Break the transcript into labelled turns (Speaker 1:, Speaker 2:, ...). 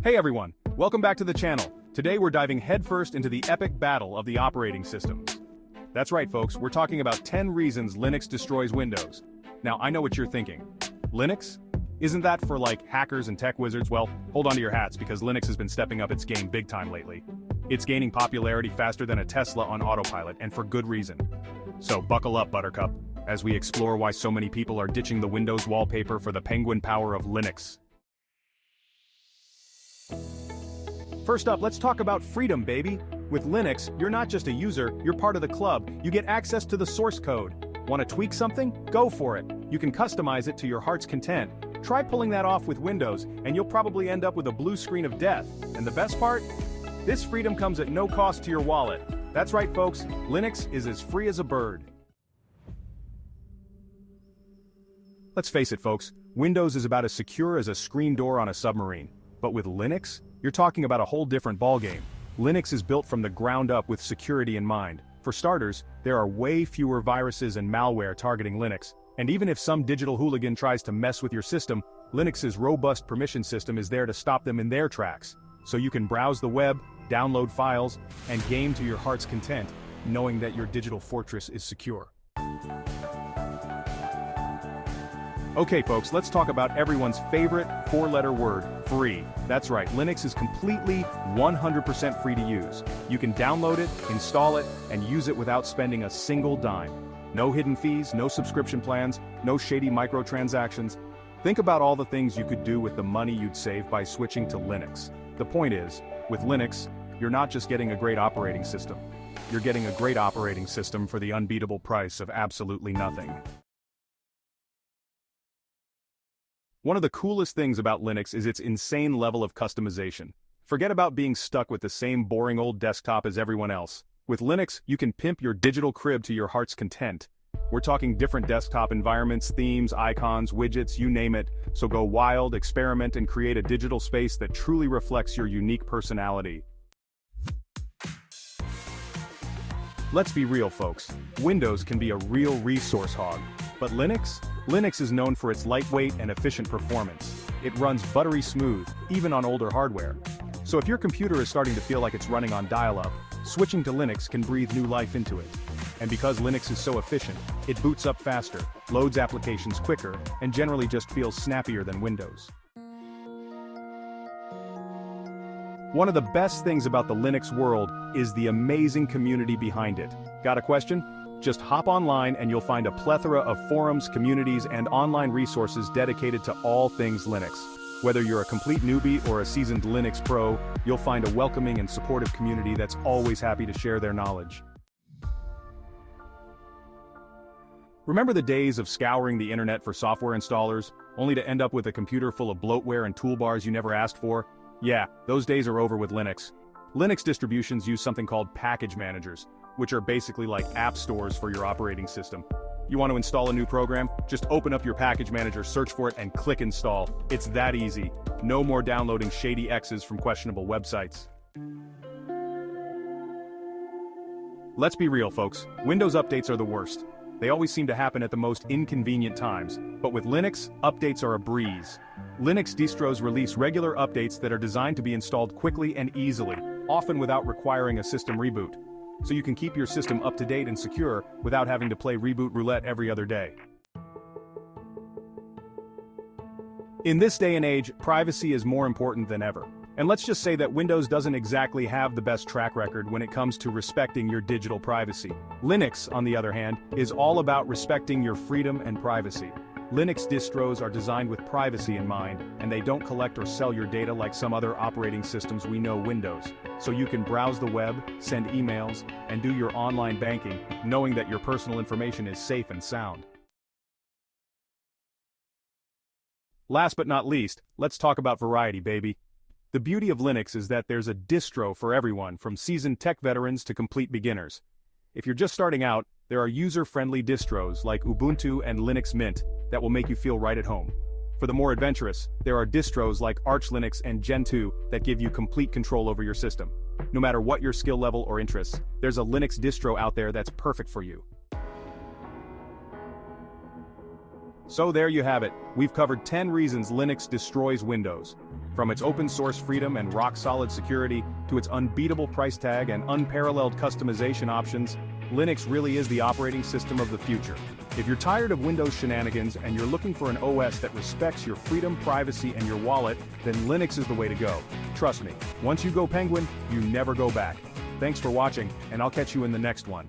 Speaker 1: Hey everyone, welcome back to the channel. Today we're diving headfirst into the epic battle of the operating systems. That's right folks, we're talking about 10 reasons Linux destroys Windows. Now I know what you're thinking. Linux? Isn't that for like hackers and tech wizards? Well, hold on to your hats because Linux has been stepping up its game big time lately. It's gaining popularity faster than a Tesla on autopilot, and for good reason. So buckle up, Buttercup, as we explore why so many people are ditching the Windows wallpaper for the penguin power of Linux. First up, let's talk about freedom, baby. With Linux, you're not just a user, you're part of the club. You get access to the source code. Want to tweak something? Go for it. You can customize it to your heart's content. Try pulling that off with Windows, and you'll probably end up with a blue screen of death. And the best part? This freedom comes at no cost to your wallet. That's right, folks. Linux is as free as a bird. Let's face it, folks. Windows is about as secure as a screen door on a submarine. But with Linux, you're talking about a whole different ballgame. Linux is built from the ground up with security in mind. For starters, there are way fewer viruses and malware targeting Linux. And even if some digital hooligan tries to mess with your system, Linux's robust permission system is there to stop them in their tracks. So you can browse the web, download files, and game to your heart's content, knowing that your digital fortress is secure. Okay folks, let's talk about everyone's favorite four-letter word, free. That's right, Linux is completely 100% free to use. You can download it, install it, and use it without spending a single dime. No hidden fees, no subscription plans, no shady microtransactions. Think about all the things you could do with the money you'd save by switching to Linux. The point is, with Linux, you're not just getting a great operating system. You're getting a great operating system for the unbeatable price of absolutely nothing. One of the coolest things about Linux is its insane level of customization. Forget about being stuck with the same boring old desktop as everyone else. With Linux, you can pimp your digital crib to your heart's content. We're talking different desktop environments, themes, icons, widgets, you name it. So go wild, experiment, and create a digital space that truly reflects your unique personality. Let's be real, folks. Windows can be a real resource hog. But Linux? Linux is known for its lightweight and efficient performance. It runs buttery smooth, even on older hardware. So if your computer is starting to feel like it's running on dial-up, switching to Linux can breathe new life into it. And because Linux is so efficient, it boots up faster, loads applications quicker, and generally just feels snappier than Windows. One of the best things about the Linux world is the amazing community behind it. Got a question? Just hop online and you'll find a plethora of forums, communities, and online resources dedicated to all things Linux. Whether you're a complete newbie or a seasoned Linux pro, you'll find a welcoming and supportive community that's always happy to share their knowledge. Remember the days of scouring the internet for software installers, only to end up with a computer full of bloatware and toolbars you never asked for? Yeah, those days are over with Linux. Linux distributions use something called package managers, which are basically like app stores for your operating system. You want to install a new program? Just open up your package manager, search for it, and click install. It's that easy. No more downloading shady X's from questionable websites. Let's be real, folks. Windows updates are the worst. They always seem to happen at the most inconvenient times. But with Linux, updates are a breeze. Linux distros release regular updates that are designed to be installed quickly and easily, often without requiring a system reboot. So you can keep your system up to date and secure without having to play reboot roulette every other day. In this day and age, privacy is more important than ever. And let's just say that Windows doesn't exactly have the best track record when it comes to respecting your digital privacy. Linux, on the other hand, is all about respecting your freedom and privacy. Linux distros are designed with privacy in mind, and they don't collect or sell your data like some other operating systems we know Windows. So you can browse the web, send emails, and do your online banking, knowing that your personal information is safe and sound. Last but not least, let's talk about variety, baby. The beauty of Linux is that there's a distro for everyone, from seasoned tech veterans to complete beginners. If you're just starting out, there are user-friendly distros like Ubuntu and Linux Mint that will make you feel right at home. For the more adventurous, there are distros like Arch Linux and Gentoo that give you complete control over your system. No matter what your skill level or interests, there's a Linux distro out there that's perfect for you. So there you have it. We've covered 10 reasons Linux destroys Windows. From its open-source freedom and rock-solid security, to its unbeatable price tag and unparalleled customization options, Linux really is the operating system of the future. If you're tired of Windows shenanigans and you're looking for an OS that respects your freedom, privacy, and your wallet, then Linux is the way to go. Trust me, once you go Penguin, you never go back. Thanks for watching, and I'll catch you in the next one.